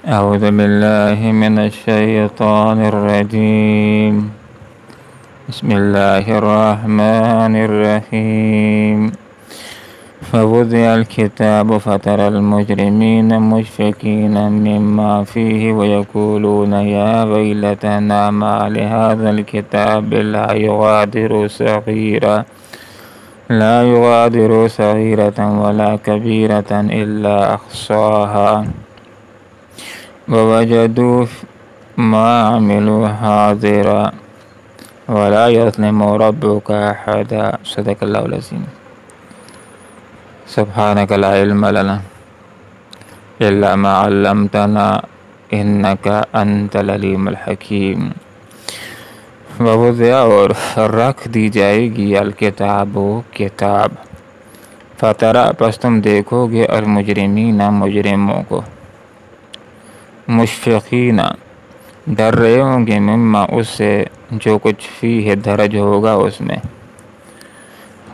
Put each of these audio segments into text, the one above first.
أعوذ بالله من الشيطان الرجيم. بسم الله الرحمن الرحيم. فوضع الكتاب فترى المجرمين مشفقين مما فيه ويقولون يا ويلتنا ما لهذا الكتاب لا يغادر صغيرة ولا كبيرة إلا أحصاها ووجدوا ما عملوا حاضرا ولا يظلم ربك أحدا. صدق الله العظيم. سبحانك لا علم لنا إلا ما علمتنا إنك أنت العليم الحكيم. ووضع اور رکھ دی جائے گی الکتاب کتاب، فترا پس تم دیکھو گے المجرمین مجرموں کو، مشفقین ڈر رہے ہوں گے، مما اس سے جو کچھ فیہ درج ہوگا اس میں،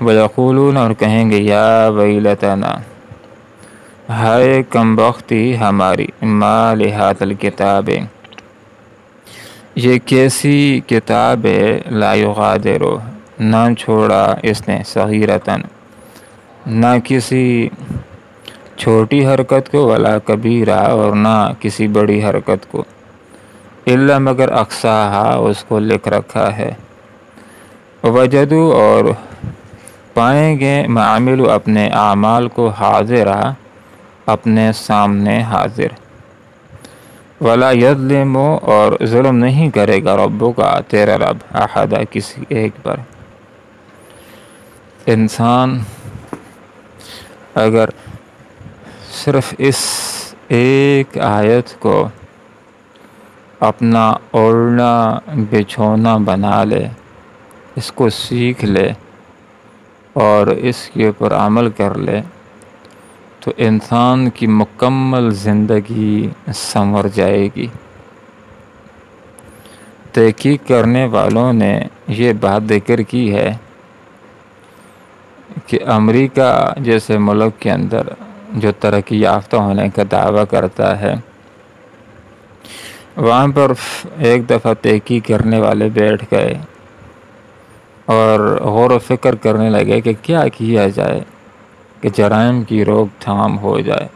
ویقولون اور کہیں گے یا ویلتنا ہائے کم بختی ہماری، ما لہذا الکتاب یہ کیسی کتاب ہے، لا یغادر نہ چھوڑا اس نے، صغیرتن نہ کسی چھوٹی حرکت کو، ولا کبیرہ اور نہ کسی بڑی حرکت کو، الا مگر اقصاہا اس کو لکھ رکھا ہے، وجدو اور پائیں گے معامل اپنے اعمال کو، حاضرہ اپنے سامنے حاضر، ولا یظلم اور ظلم نہیں کرے گا ربک تیرا رب، احدا کسی ایک پر۔ انسان اگر صرف اس ایک آیت کو اپنا اوڑھنا بچھونا بنا لے، اس کو سیکھ لے اور اس کے اوپر عمل کر لے، تو انسان کی مکمل زندگی سنور جائے گی۔ تحقیق کرنے والوں نے یہ بات ذکر کی ہے کہ امریکہ جیسے ملک کے اندر جو ترقی یافتہ ہونے کا دعویٰ کرتا ہے، وہاں پر ایک دفعہ تحقیق کرنے والے بیٹھ گئے اور غور و فکر کرنے لگے کہ کیا کیا جائے کہ جرائم کی روک تھام ہو جائے۔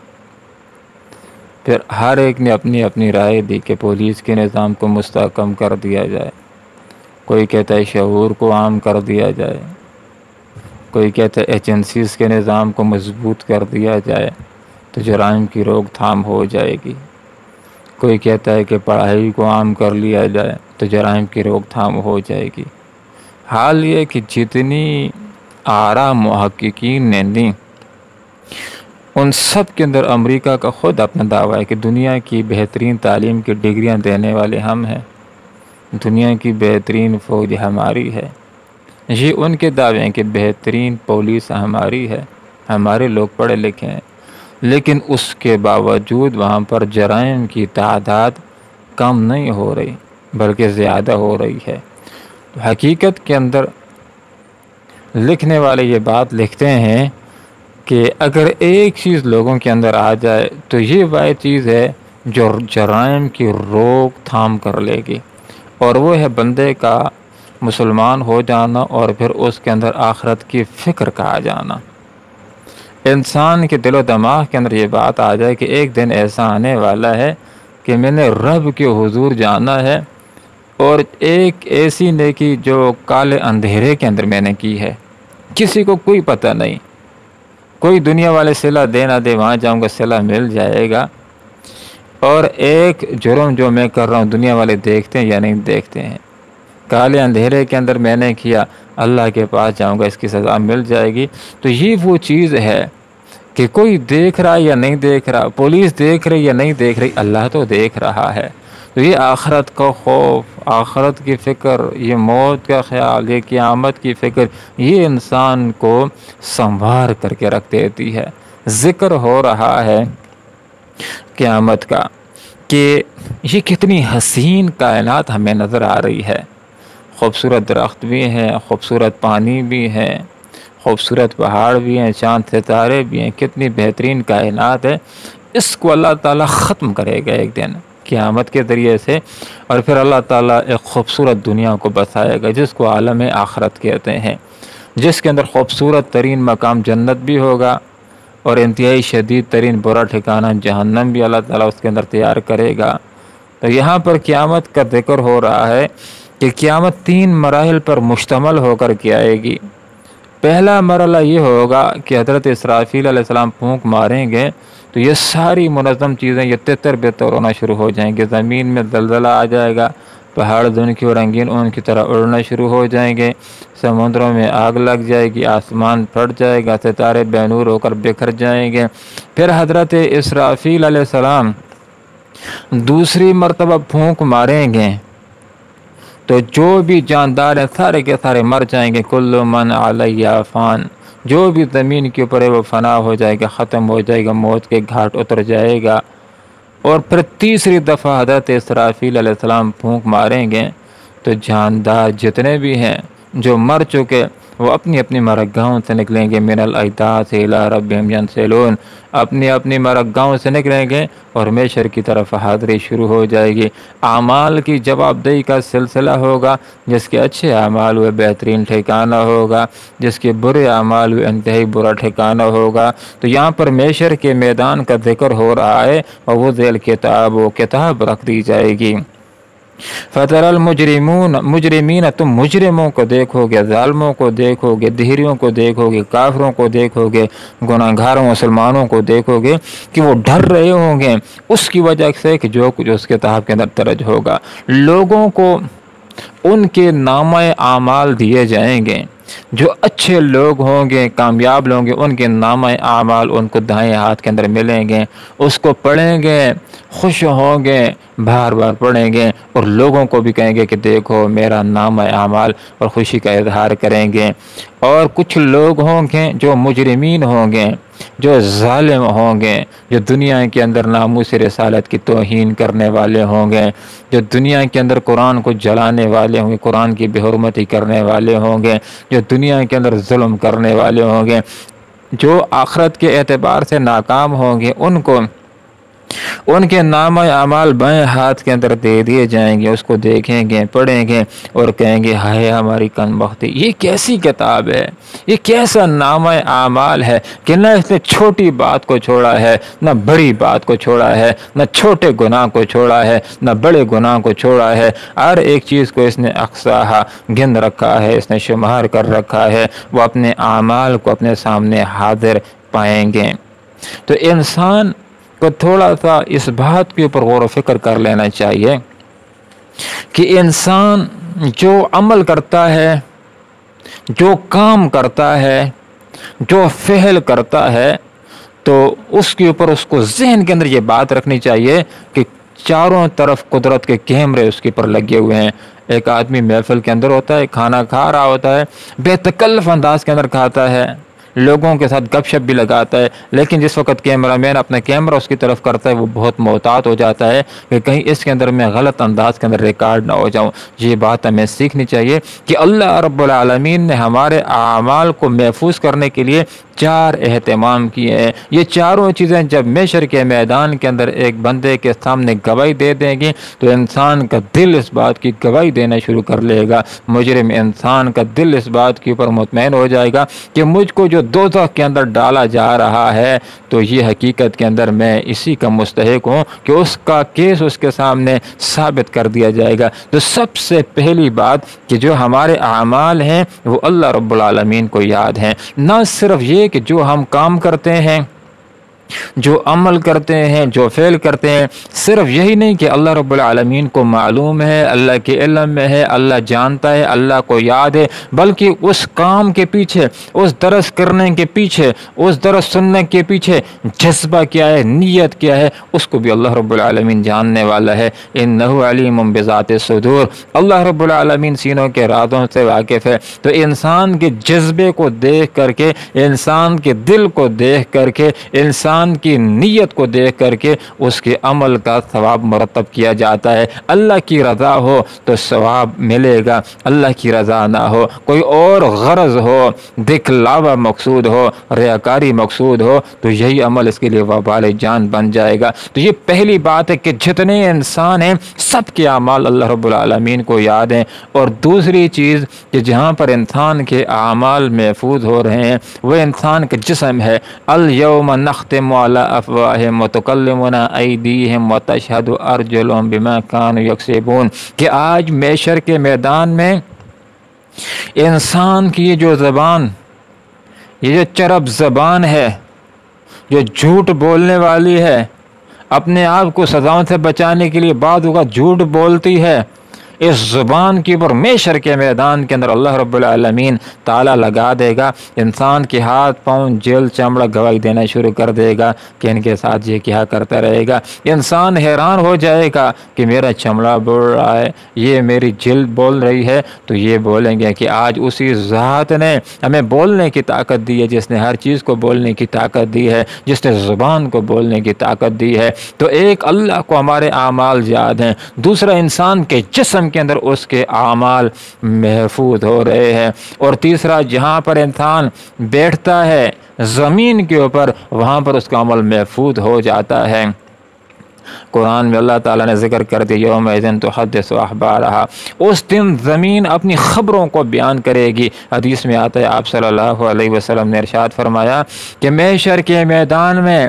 پھر ہر ایک نے اپنی اپنی رائے دی کہ پولیس کے نظام کو مستحکم کر دیا جائے، کوئی کہتا ہے شعور کو عام کر دیا جائے، کوئی کہتا ہے ایجنسیز کے نظام کو مضبوط کر دیا جائے تو جرائم کی روک تھام ہو جائے گی، کوئی کہتا ہے کہ پڑھائی کو عام کر لیا جائے تو جرائم کی روک تھام ہو جائے گی۔ حال یہ کہ جتنی آراء محققین نے دی، ان سب کے اندر امریکہ کا خود اپنا دعویٰ ہے کہ دنیا کی بہترین تعلیم کی ڈگریاں دینے والے ہم ہیں، دنیا کی بہترین فوج ہماری ہے، یہ ان کے دعوے ہیں کہ بہترین پولیس ہماری ہے، ہمارے لوگ پڑھے لکھے ہیں، لیکن اس کے باوجود وہاں پر جرائم کی تعداد کم نہیں ہو رہی بلکہ زیادہ ہو رہی ہے۔ حقیقت کے اندر لکھنے والے یہ بات لکھتے ہیں کہ اگر ایک چیز لوگوں کے اندر آ جائے تو یہ واحد چیز ہے جو جرائم کی روک تھام کر لے گی، اور وہ ہے بندے کا مسلمان ہو جانا اور پھر اس کے اندر آخرت کی فکر کا آ جانا۔ انسان کے دل و دماغ کے اندر یہ بات آ جائے کہ ایک دن ایسا آنے والا ہے کہ میں نے رب کے حضور جانا ہے، اور ایک ایسی نیکی جو کالے اندھیرے کے اندر میں نے کی ہے، کسی کو کوئی پتہ نہیں، کوئی دنیا والے صلہ دے نہ دے، وہاں جاؤں گا صلہ مل جائے گا، اور ایک جرم جو میں کر رہا ہوں دنیا والے دیکھتے ہیں یا نہیں دیکھتے ہیں، کالے اندھیرے کے اندر میں نے کیا، اللہ کے پاس جاؤں گا، اس کی سزا مل جائے گی۔ تو یہ وہ چیز ہے کہ کوئی دیکھ رہا یا نہیں دیکھ رہا، پولیس دیکھ رہی یا نہیں دیکھ رہی، اللہ تو دیکھ رہا ہے۔ تو یہ آخرت کا خوف، آخرت کی فکر، یہ موت کا خیال، یہ قیامت کی فکر، یہ انسان کو سنوار کر کے رکھ دیتی ہے۔ ذکر ہو رہا ہے قیامت کا کہ یہ کتنی حسین کائنات ہمیں نظر آ رہی ہے، خوبصورت درخت بھی ہیں، خوبصورت پانی بھی ہے، خوبصورت پہاڑ بھی ہیں، چاند ستارے بھی ہیں، کتنی بہترین کائنات ہے۔ اس کو اللہ تعالیٰ ختم کرے گا ایک دن قیامت کے ذریعے سے، اور پھر اللہ تعالیٰ ایک خوبصورت دنیا کو بسائے گا جس کو عالم آخرت کہتے ہیں، جس کے اندر خوبصورت ترین مقام جنت بھی ہوگا اور انتہائی شدید ترین برا ٹھکانہ جہنم بھی اللہ تعالیٰ اس کے اندر تیار کرے گا۔ تو یہاں پر قیامت کا ذکر ہو رہا ہے کہ قیامت 3 مراحل پر مشتمل ہو کر کے آئے گی۔ پہلا مرحلہ یہ ہوگا کہ حضرت اسرافیل علیہ السلام پھونک ماریں گے تو یہ ساری منظم چیزیں یہ تتر بتر ہونا شروع ہو جائیں گے، زمین میں زلزلہ آ جائے گا، پہاڑ دن کی اور رنگین اون کی طرح اڑنا شروع ہو جائیں گے، سمندروں میں آگ لگ جائے گی، آسمان پھٹ جائے گا، ستارے بے نور ہو کر بکھر جائیں گے۔ پھر حضرت اسرافیل علیہ السلام دوسری مرتبہ پھونک ماریں گے تو جو بھی جاندار ہیں سارے کے سارے مر جائیں گے، کل من علیہ فان، جو بھی زمین کے اوپر ہے وہ فنا ہو جائے گا، ختم ہو جائے گا، موت کے گھاٹ اتر جائے گا۔ اور پھر تیسری دفعہ حضرت اسرافیل علیہ السلام پھونک ماریں گے تو جاندار جتنے بھی ہیں جو مر چکے وہ اپنی اپنی مرگاہوں سے نکلیں گے، من الاجداث الی ربہم ینسلون، اپنی اپنی مرگاہوں سے نکلیں گے اور محشر کی طرف حاضری شروع ہو جائے گی۔ اعمال کی جواب دہی کا سلسلہ ہوگا، جس کے اچھے اعمال ہوئے بہترین ٹھکانہ ہوگا، جس کے برے اعمال ہوئے انتہائی برا ٹھکانہ ہوگا۔ تو یہاں پر محشر کے میدان کا ذکر ہو رہا ہے اور وہ ذیل کتاب وہ کتاب رکھ دی جائے گی۔ فَتَرَ مجرمین، تم مجرموں کو دیکھو گے، ظالموں کو دیکھو گے، دہریوں کو دیکھو گے، کافروں کو دیکھو گے، گناہگاروں مسلمانوں کو دیکھو گے کہ وہ ڈر رہے ہوں گے اس کی وجہ سے کہ جو کچھ اس کتاب کے اندر درج ہوگا۔ لوگوں کو ان کے نامہ اعمال دیے جائیں گے، جو اچھے لوگ ہوں گے، کامیاب لوگ ہوں گے، ان کے نامہ اعمال ان کو دائیں ہاتھ کے اندر ملیں گے، اس کو پڑھیں گے، خوش ہوں گے، بار بار پڑھیں گے اور لوگوں کو بھی کہیں گے کہ دیکھو میرا نامہ اعمال، اور خوشی کا اظہار کریں گے۔ اور کچھ لوگ ہوں گے جو مجرمین ہوں گے، جو ظالم ہوں گے، جو دنیا کے اندر ناموس رسالت کی توہین کرنے والے ہوں گے، جو دنیا کے اندر قرآن کو جلانے والے ہوں گے، قرآن کی بے حرمتی کرنے والے ہوں گے، جو دنیا کے اندر ظلم کرنے والے ہوں گے، جو آخرت کے اعتبار سے ناکام ہوں گے، ان کے نامہ اعمال بائیں ہاتھ کے اندر دے دیے جائیں گے۔ اس کو دیکھیں گے، پڑھیں گے اور کہیں گے ہائے ہماری کمبختی، یہ کیسی کتاب ہے، یہ کیسا نامہ اعمال ہے کہ نہ اس نے چھوٹی بات کو چھوڑا ہے، نہ بڑی بات کو چھوڑا ہے، نہ چھوٹے گناہ کو چھوڑا ہے، نہ بڑے گناہ کو چھوڑا ہے، ہر ایک چیز کو اس نے اقصاہا گن رکھا ہے، اس نے شمار کر رکھا ہے۔ وہ اپنے اعمال کو اپنے سامنے حاضر پائیں گے۔ تو انسان کو تھوڑا سا اس بات کے اوپر غور و فکر کر لینا چاہیے کہ انسان جو عمل کرتا ہے، جو کام کرتا ہے، جو فعل کرتا ہے، تو اس کے اوپر اس کو ذہن کے اندر یہ بات رکھنی چاہیے کہ چاروں طرف قدرت کے کیمرے اس کے اوپر لگے ہوئے ہیں۔ ایک آدمی محفل کے اندر ہوتا ہے، کھانا کھا رہا ہوتا ہے، بے تکلف انداز کے اندر کھاتا ہے، لوگوں کے ساتھ گپ شپ بھی لگاتا ہے، لیکن جس وقت کیمرہ مین اپنا کیمرہ اس کی طرف کرتا ہے وہ بہت محتاط ہو جاتا ہے کہ کہیں اس کے اندر میں غلط انداز کے اندر ریکارڈ نہ ہو جاؤں۔ یہ بات ہمیں سیکھنی چاہیے کہ اللہ رب العالمین نے ہمارے اعمال کو محفوظ کرنے کے لیے 4 اہتمام کیے ہیں۔ یہ چاروں چیزیں جب محشر کے میدان کے اندر ایک بندے کے سامنے گواہی دے دیں گی تو انسان کا دل اس بات کی گواہی دینا شروع کر لے گا۔ مجرم انسان کا دل اس بات کے اوپر مطمئن ہو جائے گا کہ مجھ کو جو دوزخ کے اندر ڈالا جا رہا ہے تو یہ حقیقت کے اندر میں اسی کا مستحق ہوں کہ اس کا کیس اس کے سامنے ثابت کر دیا جائے گا۔ تو سب سے پہلی بات کہ جو ہمارے اعمال ہیں وہ اللہ رب العالمین کو یاد ہیں، نہ صرف یہ کہ جو ہم کام کرتے ہیں، جو عمل کرتے ہیں، جو فعل کرتے ہیں، صرف یہی نہیں کہ اللہ رب العالمین کو معلوم ہے، اللہ کے علم میں ہے، اللہ جانتا ہے، اللہ کو یاد ہے، بلکہ اس کام کے پیچھے، اس درس کرنے کے پیچھے، اس درس سننے کے پیچھے جذبہ کیا ہے، نیت کیا ہے، اس کو بھی اللہ رب العالمین جاننے والا ہے۔ انہ علیم بذات الصدور، اللہ رب العالمین سینوں کے رازوں سے واقف ہے۔ تو انسان کے جذبے کو دیکھ کر کے، انسان کے دل کو دیکھ کر کے، انسان انسان کی نیت کو دیکھ کر کے اس کے عمل کا ثواب مرتب کیا جاتا ہے۔ اللہ کی رضا ہو تو ثواب ملے گا، اللہ کی رضا نہ ہو، کوئی اور غرض ہو، دکھلاوا مقصود ہو، ریاکاری مقصود ہو، تو یہی عمل اس کے لیے وبال جان بن جائے گا۔ تو یہ پہلی بات ہے کہ جتنے انسان ہیں سب کے اعمال اللہ رب العالمین کو یاد ہیں۔ اور دوسری چیز کہ جہاں پر انسان کے اعمال محفوظ ہو رہے ہیں وہ انسان کا جسم ہے۔ الیوم نختم علی افواہہم وتکلمنا ایدیہم وتشہد ارجلہم بما کانوا یکسبون، کہ آج محشر کے میدان میں انسان کی یہ جو زبان، یہ جو چرب زبان ہے، جو جھوٹ بولنے والی ہے، اپنے آپ کو سزاؤں سے بچانے کے لیے بعض اوقات جھوٹ بولتی ہے، اس زبان کے اوپر محشر کے میدان کے اندر اللہ رب العالمین تالا لگا دے گا۔ انسان کے ہاتھ پاؤں جلد چمڑا گواہی دینا شروع کر دے گا کہ ان کے ساتھ یہ کیا کرتا رہے گا۔ انسان حیران ہو جائے گا کہ میرا چمڑا بول رہا ہے، یہ میری جلد بول رہی ہے، تو یہ بولیں گے کہ آج اسی ذات نے ہمیں بولنے کی طاقت دی ہے، جس نے ہر چیز کو بولنے کی طاقت دی ہے، جس نے زبان کو بولنے کی طاقت دی ہے۔ تو ایک اللہ کو ہمارے اعمال یاد ہیں، دوسرا انسان کے جسم کے اندر اس کے اعمال محفوظ ہو رہے ہیں، اور تیسرا جہاں پر انسان بیٹھتا ہے زمین کے اوپر وہاں پر اس کا عمل محفوظ ہو جاتا ہے۔ قرآن میں اللہ تعالیٰ نے ذکر کر دیا یومئذ تحدث اخبارہا، اس دن زمین اپنی خبروں کو بیان کرے گی۔ حدیث میں آتا ہے آپ صلی اللہ علیہ وسلم نے ارشاد فرمایا کہ محشر کے میدان میں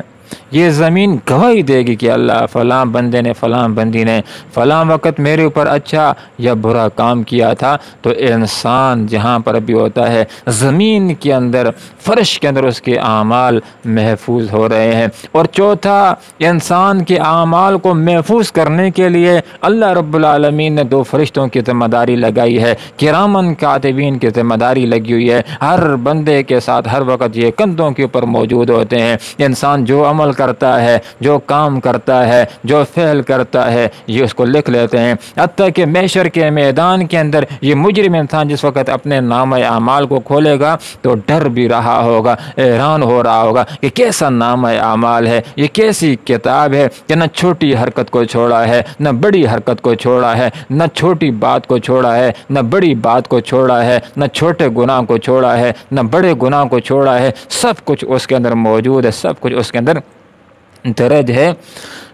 یہ زمین گواہی دے گی کہ اللہ فلاں بندے نے فلاں بندی نے فلاں وقت میرے اوپر اچھا یا برا کام کیا تھا۔ تو انسان جہاں پر بھی ہوتا ہے زمین کے اندر، فرش کے اندر اس کے اعمال محفوظ ہو رہے ہیں۔ اور چوتھا، انسان کے اعمال کو محفوظ کرنے کے لیے اللہ رب العالمین نے دو فرشتوں کی ذمہ داری لگائی ہے، کرامن کاتبین کی ذمہ داری لگی ہوئی ہے۔ ہر بندے کے ساتھ ہر وقت یہ کندھوں کے اوپر موجود ہوتے ہیں۔ انسان جو عمل کرتا ہے، جو کام کرتا ہے، جو فعل کرتا ہے، یہ اس کو لکھ لیتے ہیں۔ حتیٰ کہ محشر کے میدان کے اندر یہ مجرم انسان جس وقت اپنے نامہ اعمال کو کھولے گا تو ڈر بھی رہا ہوگا، حیران ہو رہا ہوگا کہ کیسا نامہ اعمال ہے، یہ کیسی کتاب ہے کہ نہ چھوٹی حرکت کو چھوڑا ہے، نہ بڑی حرکت کو چھوڑا ہے، نہ چھوٹی بات کو چھوڑا ہے، نہ بڑی بات کو چھوڑا ہے، نہ چھوٹے گناہ کو چھوڑا ہے، نہ بڑے گناہ کو چھوڑا ہے۔ سب کچھ اس کے اندر موجود ہے، سب کچھ اس کے اندر درج ہے۔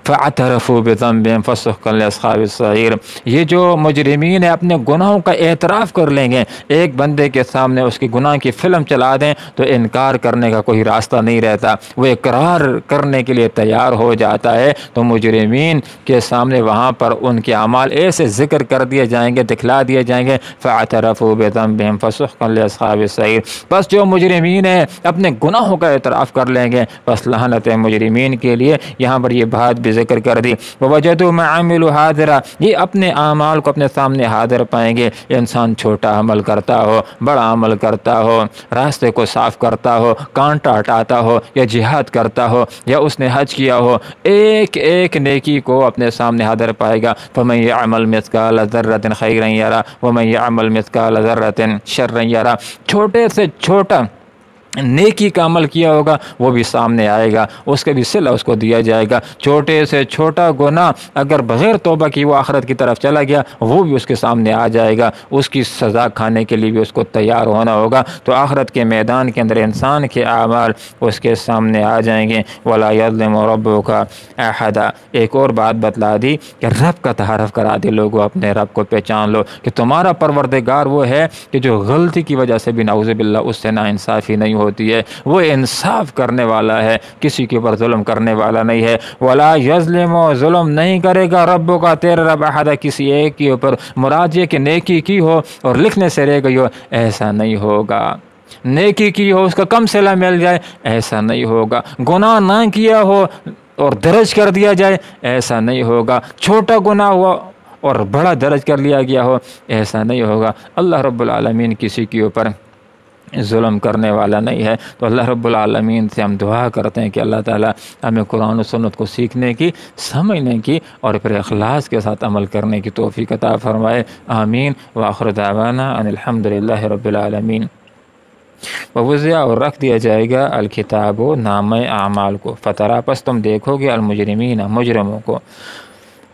فَاعْتَرَفُوا بِذَنبِهِمْ فَسُحْقًا لِأَصْحَابِ السَّعِيرِ، یہ جو مجرمین ہیں اپنے گناہوں کا اعتراف کر لیں گے۔ ایک بندے کے سامنے اس کی گناہ کی فلم چلا دیں تو انکار کرنے کا کوئی راستہ نہیں رہتا، وہ اقرار کرنے کے لیے تیار ہو جاتا ہے۔ تو مجرمین کے سامنے وہاں پر ان کے اعمال ایسے ذکر کر دیے جائیں گے، دکھلا دیے جائیں گے۔ فَاعْتَرَفُوا بِذَنبِهِمْ فَسُحْقًا لِأَصْحَابِ السَّعِيرِ، بس جو مجرمین ہیں اپنے گناہوں کا اعتراف کر لیں گے، بس لعنت ہے مجرمین کے لیے۔ یہاں پر یہ بات بھی ذکر کر دی، وَوَجَدُوا مَا عَمِلُوا حَاضِرًا، یہ اپنے اعمال کو اپنے سامنے حاضر پائیں گے۔ انسان چھوٹا عمل کرتا ہو، بڑا عمل کرتا ہو، راستے کو صاف کرتا ہو، کانٹا ہٹاتا ہو، یا جہاد کرتا ہو، یا اس نے حج کیا ہو، ایک ایک نیکی کو اپنے سامنے حاضر پائے گا۔ فَمَن يَعْمَلْ مِثْقَالَ ذَرَّةٍ خَيْرًا يَرَهُ وَمَن يَعْمَلْ مِثْقَالَ ذَرَّةٍ شَرًّا يَرَهُ، چھوٹے سے چھوٹا نیکی کا عمل کیا ہوگا وہ بھی سامنے آئے گا، اس کے بھی صلہ اس کو دیا جائے گا۔ چھوٹے سے چھوٹا گناہ اگر بغیر توبہ کی وہ آخرت کی طرف چلا گیا وہ بھی اس کے سامنے آ جائے گا، اس کی سزا کھانے کے لیے بھی اس کو تیار ہونا ہوگا۔ تو آخرت کے میدان کے اندر انسان کے اعمال اس کے سامنے آ جائیں گے۔ وَلَا يَظْلِمُ رَبُّكَ أَحَدًا، ایک اور بات بتلا دی کہ رب کا تعارف کرا دے، لوگوں اپنے رب کو پہچان لو کہ تمہارا پروردگار وہ ہے کہ جو غلطی کی وجہ سے بھی نعوذ باللہ اس سے ناانصافی نہیں ہوتی ہے، وہ انصاف کرنے والا ہے، کسی کے اوپر ظلم کرنے والا نہیں ہے۔ وَلَا يَظْلِمُ، ظلم نہیں کرے گا ربک تیرا رب احد، کسی ایک کے اوپر، مراد یہ کہ نیکی کی ہو اور لکھنے سے رہ گئی ہو، ایسا نہیں ہوگا۔ نیکی کی ہو اس کا کم صلہ مل جائے، ایسا نہیں ہوگا۔ گناہ نہ کیا ہو اور درج کر دیا جائے، ایسا نہیں ہوگا۔ چھوٹا گناہ ہوا اور بڑا درج کر لیا گیا ہو، ایسا نہیں ہوگا۔ اللہ رب العالمین کسی کے اوپر ظلم کرنے والا نہیں ہے۔ تو اللہ رب العالمین سے ہم دعا کرتے ہیں کہ اللہ تعالیٰ ہمیں قرآن و سنت کو سیکھنے کی، سمجھنے کی اور پھر اخلاص کے ساتھ عمل کرنے کی توفیق عطا فرمائے۔ آمین۔ وآخر دعوانا ان الحمد للہ رب العالمین۔ ووضع اور رکھ دیا جائے گا الکتاب و نامہ اعمال کو، فترا پس تم دیکھو گے المجرمین مجرموں کو،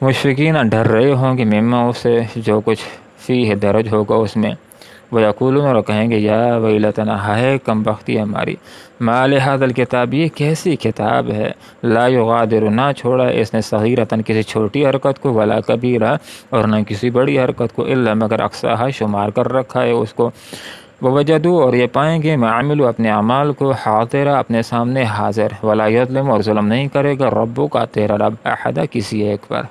مشفقین ڈر رہے ہوں گے، مما اسے جو کچھ فیہ درج ہوگا اس میں، ویقولون اور کہیں گے یا ویلتنا ہے کم بختی ہماری، ما لہذا الکتاب یہ کیسی کتاب ہے، لا یغادر نہ چھوڑا اس نے صغیرتن کسی چھوٹی حرکت کو، ولا کبیرہ اور نہ کسی بڑی حرکت کو، الا مگر اقصاها شمار کر رکھا ہے اس کو، ووجدوا اور یہ پائیں گے ما عملوا اپنے اعمال کو، حاضرہ اپنے سامنے حاضر، ولا یظلم اور ظلم نہیں کرے گا ربک تیرا رب احد کسی ایک پر۔